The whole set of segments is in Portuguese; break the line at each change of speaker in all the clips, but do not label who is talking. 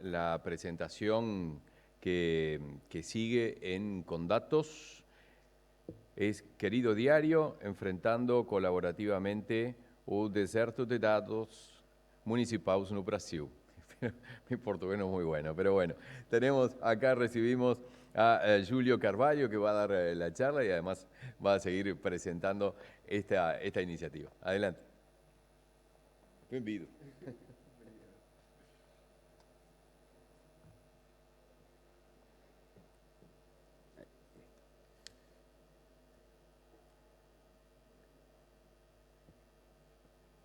la presentación que sigue en Condatos. Es Querido Diário, enfrentando colaborativamente o deserto de dados municipais no Brasil. Mi portugués no es muy bueno, pero bueno. Recibimos a Julio Carvalho, que va a dar la charla y además va a seguir presentando esta iniciativa. Adelante. Bienvenido.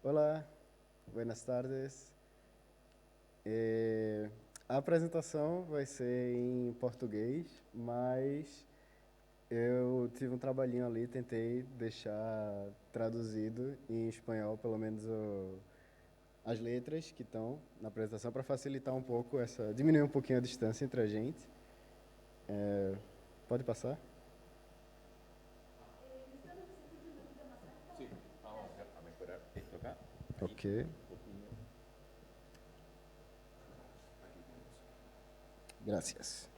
Olá, buenas tardes. A apresentação vai ser em português, mas eu tive um trabalhinho ali, tentei deixar traduzido em espanhol, pelo menos as letras que estão na apresentação, para facilitar um pouco diminuir um pouquinho a distância entre a gente. Pode passar? Ok. Gracias.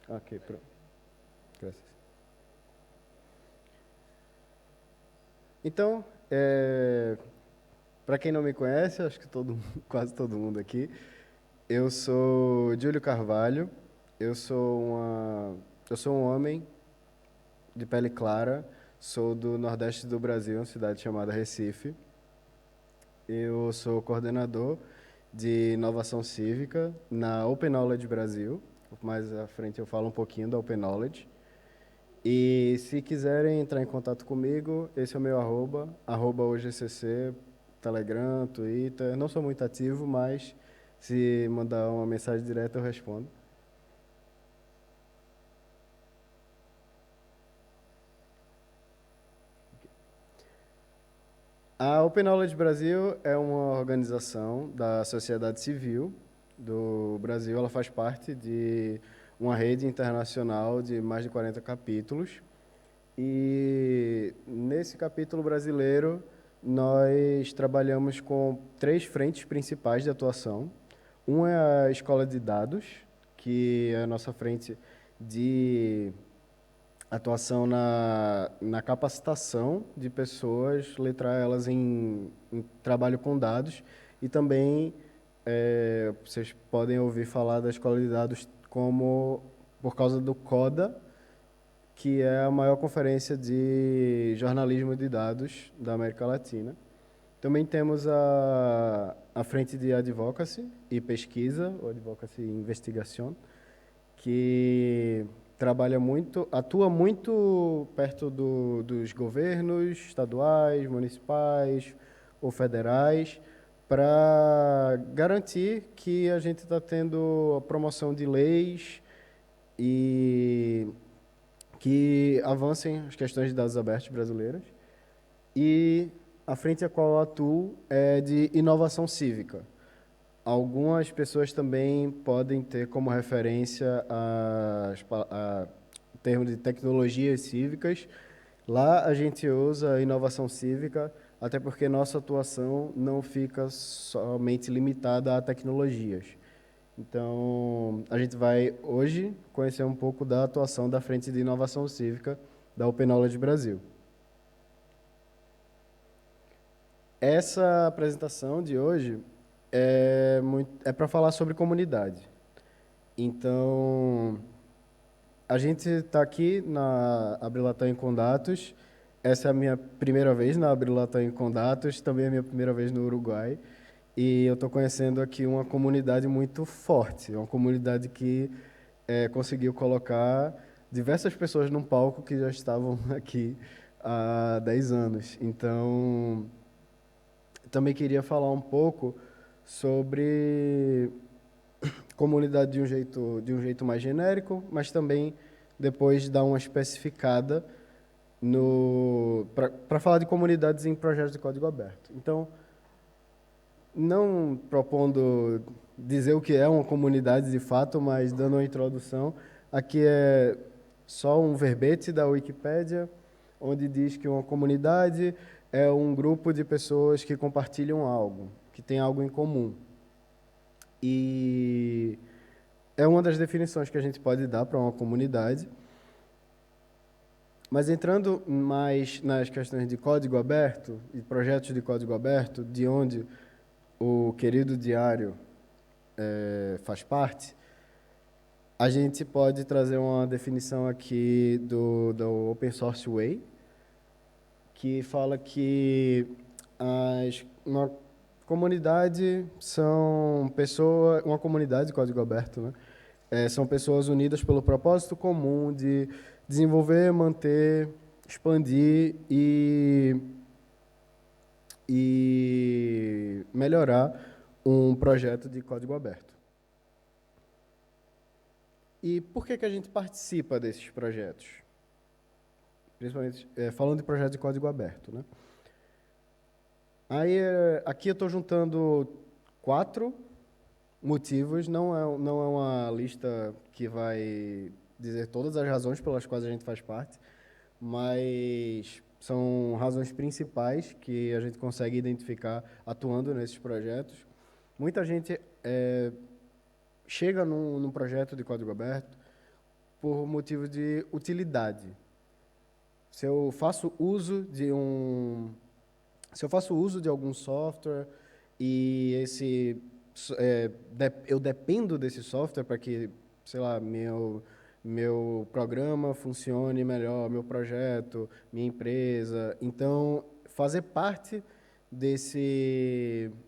Ok, pronto. Graças. Então, para quem não me conhece, acho que quase todo mundo aqui, eu sou Júlio Carvalho, eu sou um homem de pele clara, sou do Nordeste do Brasil, uma cidade chamada Recife. Eu sou coordenador de inovação cívica na Open Knowledge Brasil. Mais à frente eu falo um pouquinho da Open Knowledge. E se quiserem entrar em contato comigo, esse é o meu @OGCC, Telegram, Twitter. Não sou muito ativo, mas se mandar uma mensagem direta eu respondo. A Open Knowledge Brasil é uma organização da sociedade civil do Brasil. Ela faz parte de uma rede internacional de mais de 40 capítulos. E nesse capítulo brasileiro, nós trabalhamos com 3 frentes principais de atuação. Uma é a Escola de Dados, que é a nossa frente de atuação na capacitação de pessoas, letrar elas em trabalho com dados. E também vocês podem ouvir falar da Escola de Dados por causa do CODA, que é a maior conferência de jornalismo de dados da América Latina. Também temos a frente de Advocacy e Pesquisa, ou Advocacy e Investigação, que atua muito perto dos governos estaduais, municipais ou federais, para garantir que a gente está tendo a promoção de leis e que avancem as questões de dados abertos brasileiras. E a frente a qual eu atuo é de inovação cívica. Algumas pessoas também podem ter como referência o termo de tecnologias cívicas. Lá a gente usa a inovação cívica, até porque nossa atuação não fica somente limitada a tecnologias. Então, a gente vai hoje conhecer um pouco da atuação da frente de inovação cívica da Open Knowledge Brasil. Essa apresentação de hoje é para falar sobre comunidade. Então, a gente está aqui na Abril Latam em Condatos. Essa é a minha primeira vez na Abril Latam em Condatos, também é a minha primeira vez no Uruguai. E eu estou conhecendo aqui uma comunidade muito forte, uma comunidade que conseguiu colocar diversas pessoas num palco que já estavam aqui há 10 anos. Então, também queria falar um pouco sobre comunidade de um jeito mais genérico, mas também depois dar uma especificada para falar de comunidades em projetos de código aberto. Então, não propondo dizer o que é uma comunidade de fato, mas dando uma introdução, Aqui é só um verbete da Wikipédia, onde diz que uma comunidade é um grupo de pessoas que compartilham algo, que tem algo em comum. E é uma das definições que a gente pode dar para uma comunidade. Mas entrando mais nas questões de código aberto e projetos de código aberto, de onde o querido Diário faz parte, a gente pode trazer uma definição aqui do Open Source Way, que fala que uma comunidade são pessoas, uma comunidade de código aberto, né? São pessoas unidas pelo propósito comum de desenvolver, manter, expandir e melhorar um projeto de código aberto. E por que a gente participa desses projetos? Principalmente falando de projetos de código aberto, né? Aí, aqui eu estou juntando 4 motivos, não é uma lista que vai dizer todas as razões pelas quais a gente faz parte, mas são razões principais que a gente consegue identificar atuando nesses projetos. Muita gente chega num projeto de código aberto por motivo de utilidade. Se eu faço uso de algum software e eu dependo desse software para que, sei lá, meu programa funcione melhor, meu projeto, minha empresa. Então, fazer parte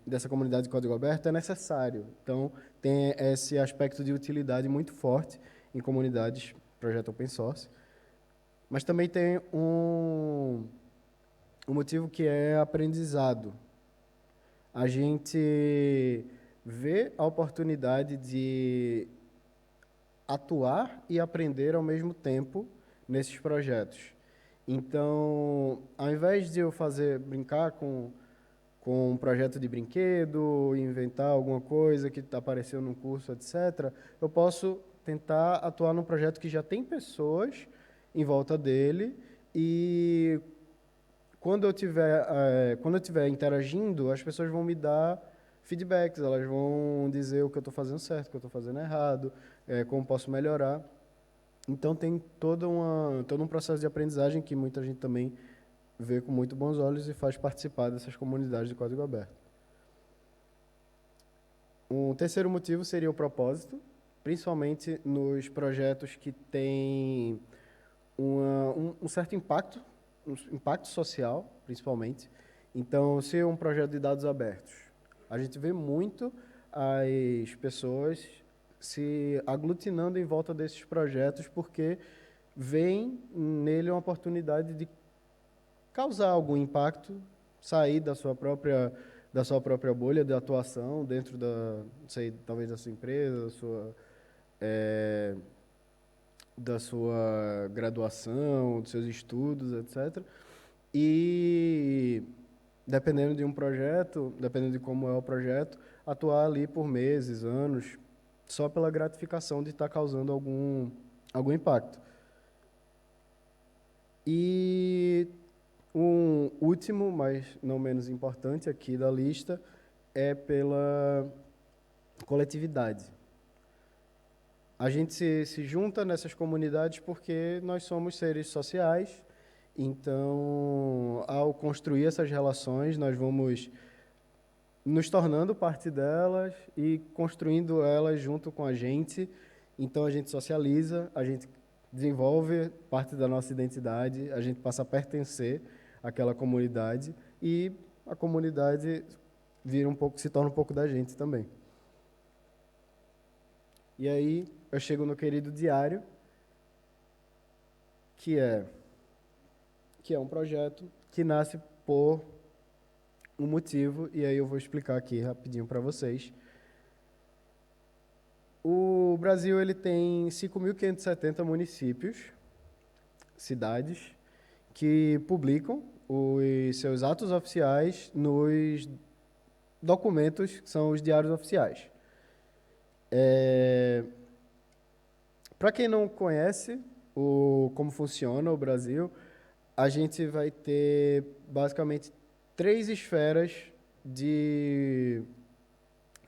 dessa comunidade de código aberto é necessário. Então, tem esse aspecto de utilidade muito forte em comunidades, projeto open source. Mas também tem um motivo que é aprendizado. A gente vê a oportunidade de atuar e aprender ao mesmo tempo nesses projetos. Então, ao invés de eu brincar com um projeto de brinquedo, inventar alguma coisa que apareceu num curso, etc., eu posso tentar atuar num projeto que já tem pessoas em volta dele e quando eu estiver interagindo, as pessoas vão me dar feedbacks, elas vão dizer o que eu estou fazendo certo, o que eu estou fazendo errado, como posso melhorar. Então, tem todo um processo de aprendizagem que muita gente também vê com muito bons olhos e faz participar dessas comunidades de código aberto. Um terceiro motivo seria o propósito, principalmente nos projetos que têm um certo impacto, um impacto social, principalmente. Então, se é um projeto de dados abertos, a gente vê muito as pessoas se aglutinando em volta desses projetos porque veem nele uma oportunidade de causar algum impacto, sair da sua própria bolha de atuação dentro talvez da sua empresa, da sua graduação, dos seus estudos, etc. E, dependendo de um projeto, dependendo de como é o projeto, atuar ali por meses, anos, só pela gratificação de estar causando algum impacto. E um último, mas não menos importante aqui da lista, é pela coletividade. A gente se junta nessas comunidades porque nós somos seres sociais, então, ao construir essas relações, nós vamos nos tornando parte delas e construindo elas junto com a gente. Então, a gente socializa, a gente desenvolve parte da nossa identidade, a gente passa a pertencer àquela comunidade e a comunidade se torna um pouco da gente também. E aí, eu chego no querido Diário, que é um projeto que nasce por um motivo, e aí eu vou explicar aqui rapidinho para vocês. O Brasil ele tem 5.570 municípios, cidades, que publicam os seus atos oficiais nos documentos que são os diários oficiais. Para quem não conhece como funciona o Brasil, a gente vai ter basicamente três esferas de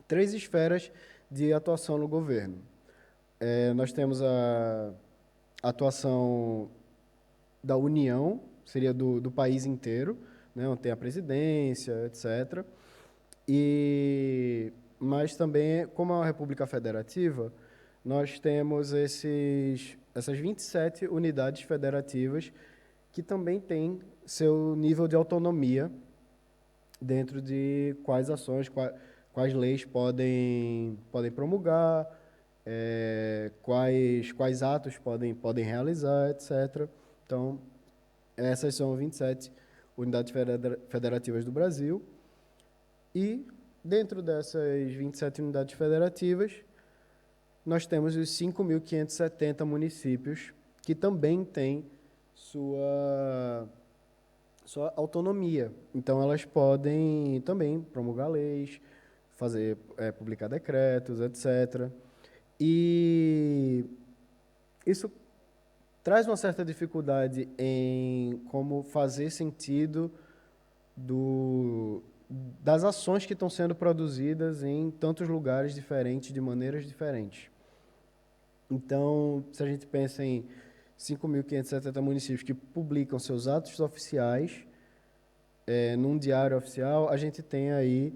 três esferas de atuação no governo. Nós temos a atuação da União, seria do país inteiro, né, onde tem a presidência, etc. Mas também, como é uma república federativa, nós temos essas 27 unidades federativas que também têm seu nível de autonomia dentro de quais ações, quais leis podem promulgar, quais atos podem realizar, etc. Então, essas são 27 unidades federativas do Brasil. E, dentro dessas 27 unidades federativas, nós temos os 5.570 municípios que também têm sua autonomia. Então, elas podem também promulgar leis, publicar decretos, etc. E isso traz uma certa dificuldade em como fazer sentido das ações que estão sendo produzidas em tantos lugares diferentes, de maneiras diferentes. Então, se a gente pensa em 5.570 municípios que publicam seus atos oficiais num diário oficial, a gente tem aí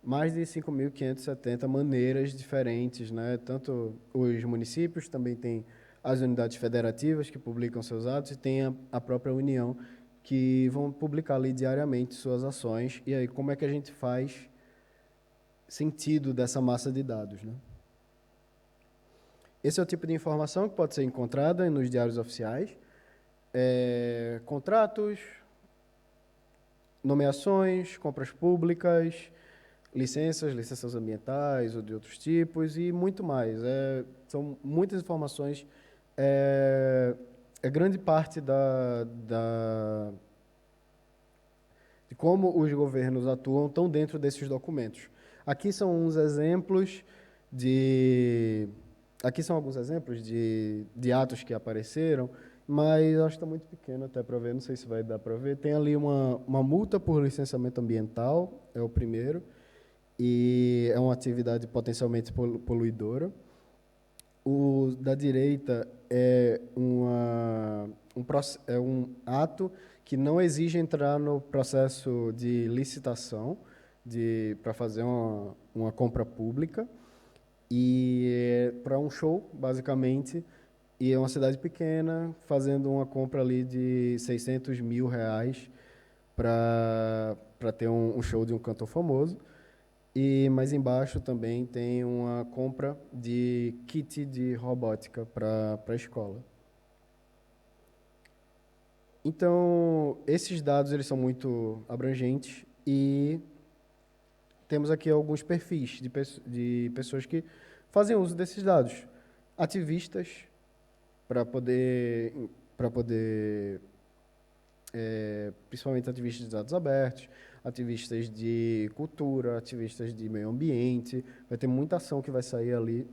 mais de 5.570 maneiras diferentes, né? Tanto os municípios, também tem as unidades federativas que publicam seus atos e tem a própria União, que vão publicar ali diariamente suas ações. E aí, como é que a gente faz sentido dessa massa de dados, né? Esse é o tipo de informação que pode ser encontrada nos diários oficiais. Contratos, nomeações, compras públicas, licenças ambientais ou de outros tipos e muito mais. São muitas informações. Grande parte de como os governos atuam estão dentro desses documentos. Aqui são alguns exemplos de atos que apareceram, mas acho que está muito pequeno até para ver, não sei se vai dar para ver. Tem ali uma multa por licenciamento ambiental, é o primeiro, e é uma atividade potencialmente poluidora. O da direita é um ato que não exige entrar no processo de licitação para fazer uma compra pública, e para um show, basicamente, e é uma cidade pequena, fazendo uma compra ali de R$600 mil para ter um show de um cantor famoso. E mais embaixo também tem uma compra de kit de robótica para a escola. Então, esses dados eles são muito abrangentes e temos aqui alguns perfis de pessoas que fazem uso desses dados. Ativistas, para poder principalmente ativistas de dados abertos, ativistas de cultura, ativistas de meio ambiente. Vai ter muita ação que vai sair ali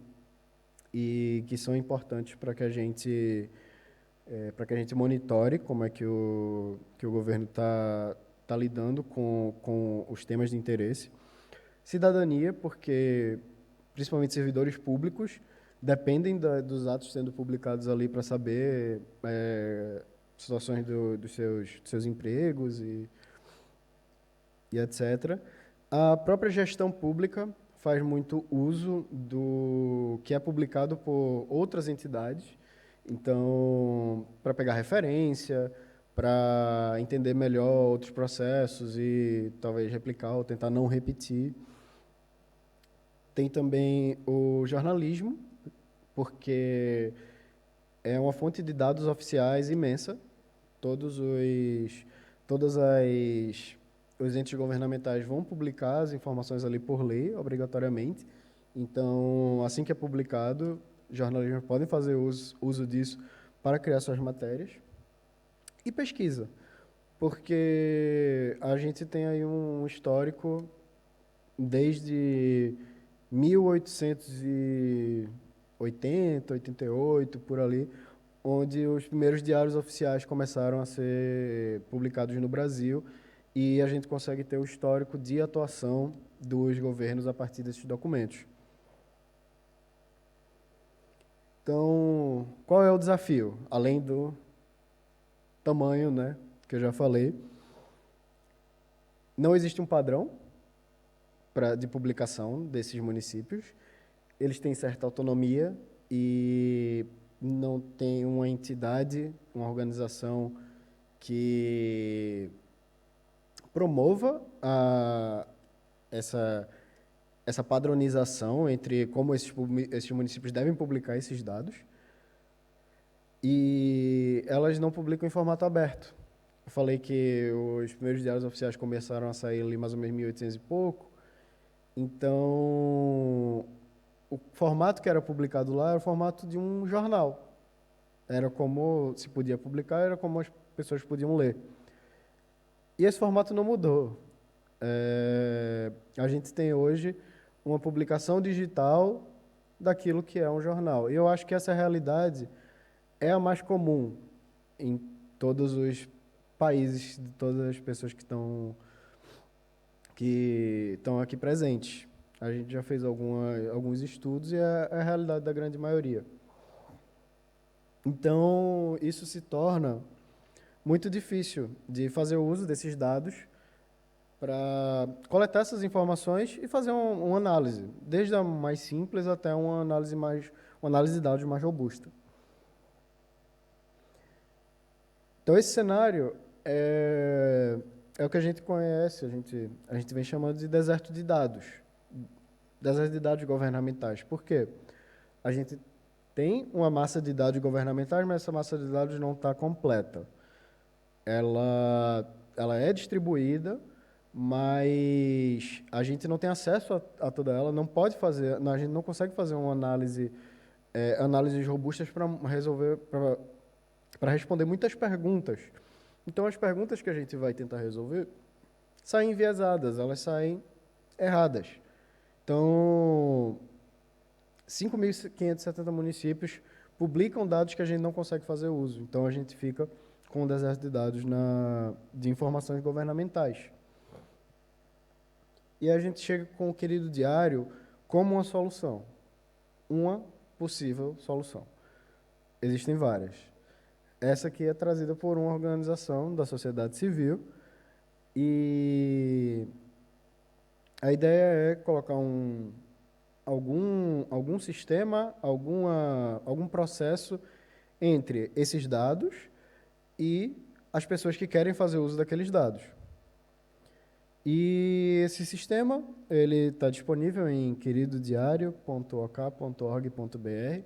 e que são importantes para que a gente monitore como é que o governo está lidando com os temas de interesse. Cidadania, porque principalmente servidores públicos dependem dos atos sendo publicados ali para saber situações dos seus empregos e etc. A própria gestão pública faz muito uso do que é publicado por outras entidades, então, para pegar referência, para entender melhor outros processos e talvez replicar ou tentar não repetir. Tem também o jornalismo, porque é uma fonte de dados oficiais imensa. Todos os entes governamentais vão publicar as informações ali por lei, obrigatoriamente. Então, assim que é publicado, jornalistas podem fazer uso disso para criar suas matérias. E pesquisa, porque a gente tem aí um histórico desde 1800 80, 88, por ali, onde os primeiros diários oficiais começaram a ser publicados no Brasil e a gente consegue ter o histórico de atuação dos governos a partir desses documentos. Então, qual é o desafio? Além do tamanho, né, que eu já falei, não existe um padrão de publicação desses municípios. Eles têm certa autonomia e não tem uma entidade, uma organização que promova essa padronização entre como esses municípios devem publicar esses dados. E elas não publicam em formato aberto. Eu falei que os primeiros diários oficiais começaram a sair ali mais ou menos em 1800 e pouco. Então, o formato que era publicado lá era o formato de um jornal. Era como se podia publicar, era como as pessoas podiam ler. E esse formato não mudou. A gente tem hoje uma publicação digital daquilo que é um jornal. E eu acho que essa realidade é a mais comum em todos os países, de todas as pessoas que estão aqui presentes. A gente já fez alguns estudos e é a realidade da grande maioria. Então, isso se torna muito difícil de fazer o uso desses dados para coletar essas informações e fazer uma análise, desde a mais simples até uma análise de dados mais robusta. Então, esse cenário é o que a gente conhece, a gente vem chamando de deserto de dados governamentais. Por quê? A gente tem uma massa de dados governamentais, mas essa massa de dados não está completa. Ela é distribuída, mas a gente não tem acesso a toda ela, a gente não consegue fazer uma análises robustas para resolver, para responder muitas perguntas. Então, as perguntas que a gente vai tentar resolver saem enviesadas, elas saem erradas. Então, 5.570 municípios publicam dados que a gente não consegue fazer uso. Então, a gente fica com um deserto de dados de informações governamentais. E a gente chega com o querido diário como uma solução. Uma possível solução. Existem várias. Essa aqui é trazida por uma organização da sociedade civil e a ideia é colocar algum sistema, algum processo entre esses dados e as pessoas que querem fazer uso daqueles dados. E esse sistema ele está disponível em queridodiario.ok.org.br.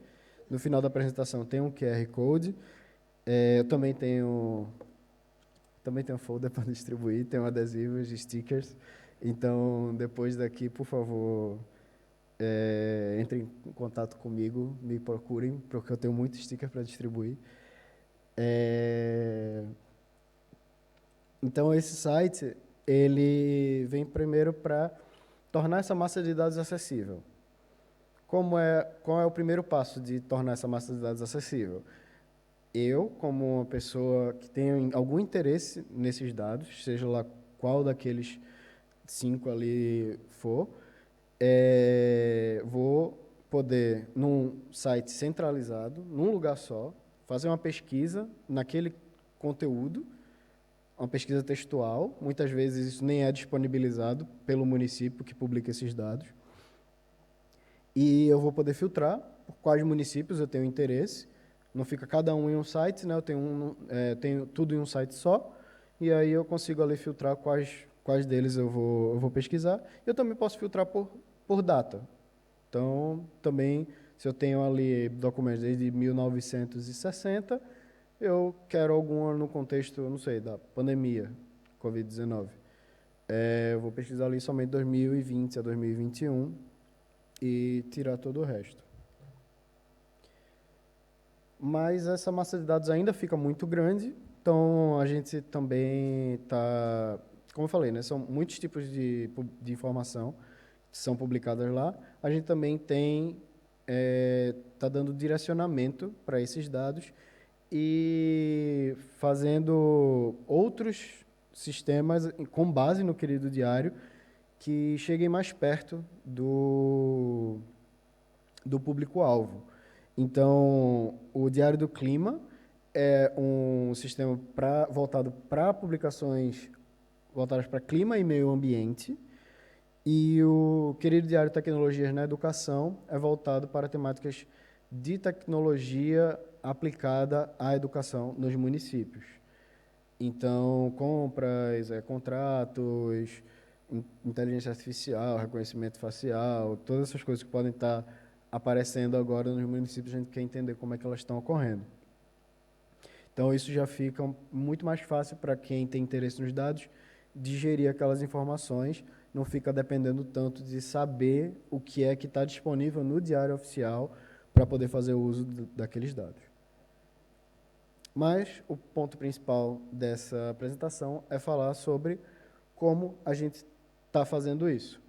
No final da apresentação tem um QR Code. Eu também tenho folder para distribuir, tenho adesivos, stickers. Então, depois daqui, por favor, entrem em contato comigo, me procurem, porque eu tenho muito sticker para distribuir. Então, esse site, ele vem primeiro para tornar essa massa de dados acessível. Qual é o primeiro passo de tornar essa massa de dados acessível? Eu, como uma pessoa que tem algum interesse nesses dados, seja lá qual daqueles 5 ali for, vou poder, num site centralizado, num lugar só, fazer uma pesquisa naquele conteúdo, uma pesquisa textual. Muitas vezes isso nem é disponibilizado pelo município que publica esses dados. E eu vou poder filtrar por quais municípios eu tenho interesse. Não fica cada um em um site, né? Eu tenho tudo em um site só, e aí eu consigo ali filtrar quais deles eu vou pesquisar. Eu também posso filtrar por data. Então, também, se eu tenho ali documentos desde 1960, eu quero alguma no contexto, não sei, da pandemia, Covid-19. Eu vou pesquisar ali somente 2020 a 2021 e tirar todo o resto. Mas essa massa de dados ainda fica muito grande, então a gente também está, como eu falei, né, são muitos tipos de informação que são publicadas lá. A gente também tem está dando direcionamento para esses dados e fazendo outros sistemas com base no Querido Diário que cheguem mais perto do público-alvo. Então, o Diário do Clima é um sistema voltado para publicações voltadas para clima e meio ambiente, e o Querido Diário Tecnologias na Educação é voltado para temáticas de tecnologia aplicada à educação nos municípios. Então, compras, contratos, inteligência artificial, reconhecimento facial, todas essas coisas que podem estar aparecendo agora nos municípios, a gente quer entender como é que elas estão ocorrendo. Então, isso já fica muito mais fácil para quem tem interesse nos dados digerir aquelas informações, não fica dependendo tanto de saber o que é que está disponível no Diário Oficial para poder fazer o uso daqueles dados. Mas o ponto principal dessa apresentação é falar sobre como a gente está fazendo isso.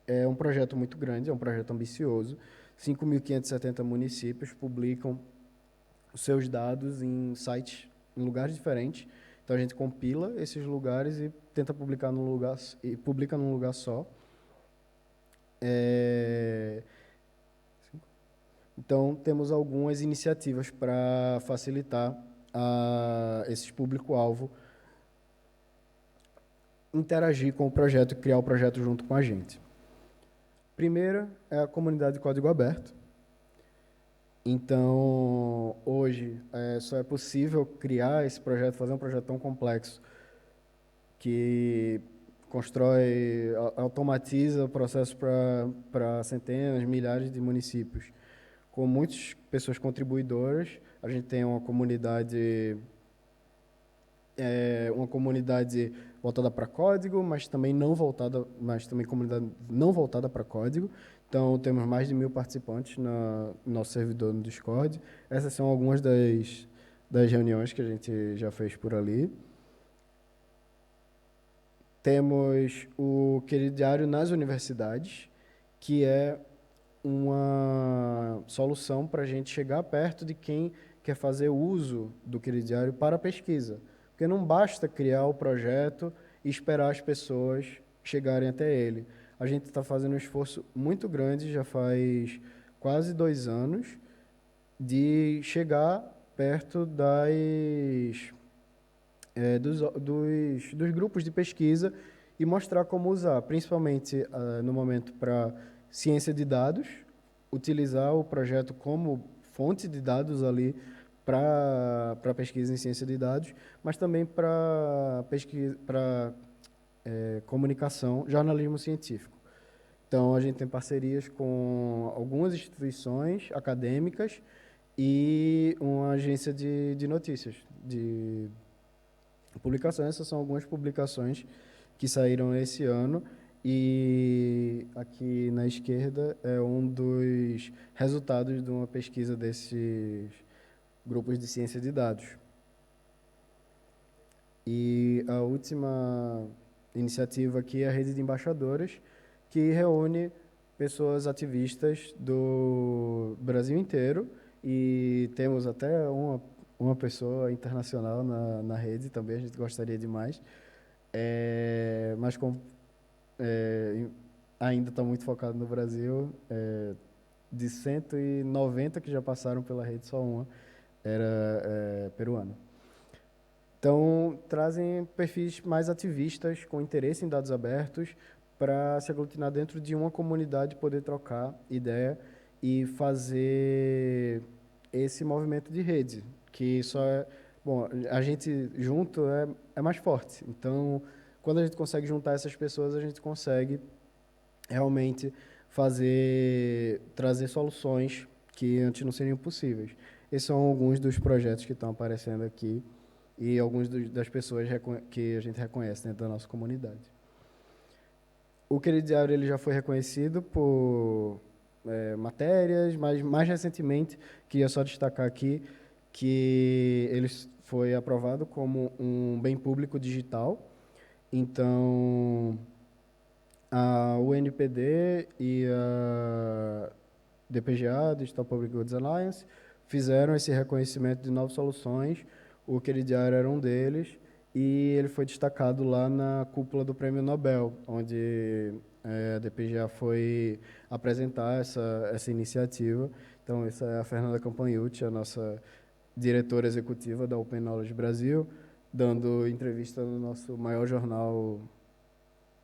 É um projeto muito grande, é um projeto ambicioso. 5.570 municípios publicam os seus dados em sites, em lugares diferentes. Então, a gente compila esses lugares e tenta publicar num lugar, e publica num lugar só. Então, temos algumas iniciativas para facilitar esses público-alvo interagir com o projeto e criar o projeto junto com a gente. Primeira é a comunidade de código aberto. Então, hoje, só é possível criar esse projeto, fazer um projeto tão complexo que constrói, automatiza o processo para centenas, milhares de municípios, com muitas pessoas contribuidoras. A gente tem uma comunidade voltada para código, mas também comunidade não voltada para código. Então, temos mais de 1.000 participantes no nosso servidor no Discord. Essas são algumas das reuniões que a gente já fez por ali. Temos o Querido Diário nas universidades, que é uma solução para a gente chegar perto de quem quer fazer uso do Querido Diário para pesquisa. Porque não basta criar o projeto e esperar as pessoas chegarem até ele. A gente está fazendo um esforço muito grande, já faz quase 2 anos, de chegar perto dos grupos de pesquisa e mostrar como usar, principalmente no momento para ciência de dados, utilizar o projeto como fonte de dados ali para pesquisa em ciência de dados, mas também para pesquisa, comunicação, jornalismo científico. Então, a gente tem parcerias com algumas instituições acadêmicas e uma agência de notícias, de publicações. Essas são algumas publicações que saíram esse ano, e aqui na esquerda é um dos resultados de uma pesquisa desses grupos de ciência de dados. E a última iniciativa aqui é a Rede de Embaixadoras, que reúne pessoas ativistas do Brasil inteiro, e temos até uma pessoa internacional na rede também, a gente gostaria de mais, mas como ainda está muito focado no Brasil, de 190 que já passaram pela rede, só uma era peruana. Então, trazem perfis mais ativistas, com interesse em dados abertos, para se aglutinar dentro de uma comunidade, poder trocar ideia e fazer esse movimento de rede, que só a gente junto é mais forte. Então, quando a gente consegue juntar essas pessoas, a gente consegue realmente trazer soluções que antes não seriam possíveis. Esses são alguns dos projetos que estão aparecendo aqui e algumas das pessoas que a gente reconhece dentro da nossa comunidade. O Querido Diário ele já foi reconhecido por matérias, mas mais recentemente, queria só destacar aqui que ele foi aprovado como um bem público digital. Então, a UNPD e DPGA, Digital Public Goods Alliance, fizeram esse reconhecimento de 9 soluções, o Querido Diário era um deles, e ele foi destacado lá na cúpula do Prêmio Nobel, onde a DPGA foi apresentar essa iniciativa. Então, essa é a Fernanda Campagnuzzi, a nossa diretora executiva da Open Knowledge Brasil, dando entrevista no nosso maior jornal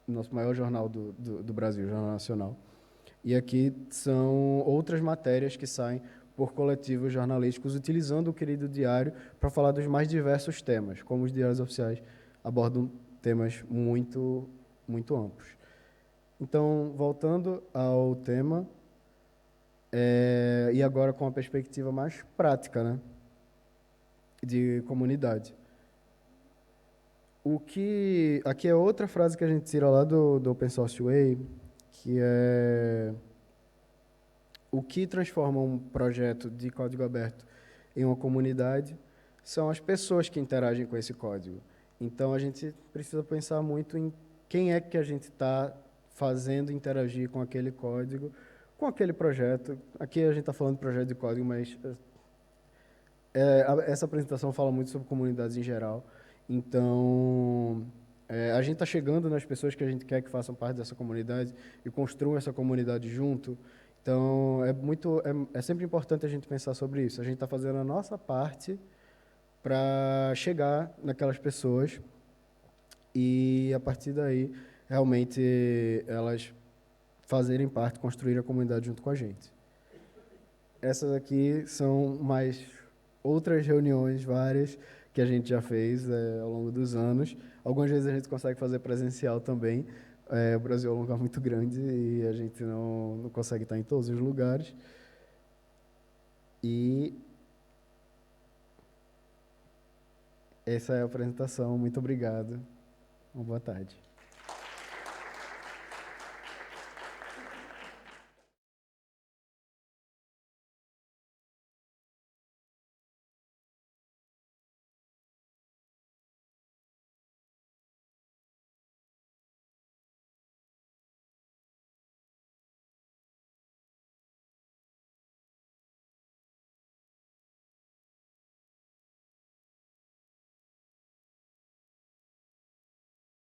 do Brasil, Jornal Nacional. E aqui são outras matérias que saem por coletivos jornalísticos utilizando o Querido Diário para falar dos mais diversos temas, como os diários oficiais abordam temas muito, muito amplos. Então, voltando ao tema, e agora com uma perspectiva mais prática, né, de comunidade. Aqui é outra frase que a gente tira lá do Open Source Way, que é: o que transforma um projeto de código aberto em uma comunidade são as pessoas que interagem com esse código. Então, a gente precisa pensar muito em quem é que a gente está fazendo interagir com aquele código, com aquele projeto. Aqui a gente está falando de projeto de código, mas essa apresentação fala muito sobre comunidades em geral. Então, a gente está chegando nas pessoas que a gente quer que façam parte dessa comunidade e construam essa comunidade junto. Então, é sempre importante a gente pensar sobre isso. A gente está fazendo a nossa parte para chegar naquelas pessoas e, a partir daí, realmente elas fazerem parte, construir a comunidade junto com a gente. Essas aqui são mais outras reuniões, várias, que a gente já fez ao longo dos anos. Algumas vezes a gente consegue fazer presencial também. O Brasil é um lugar muito grande e a gente não consegue estar em todos os lugares. E essa é a apresentação. Muito obrigado. Uma boa tarde.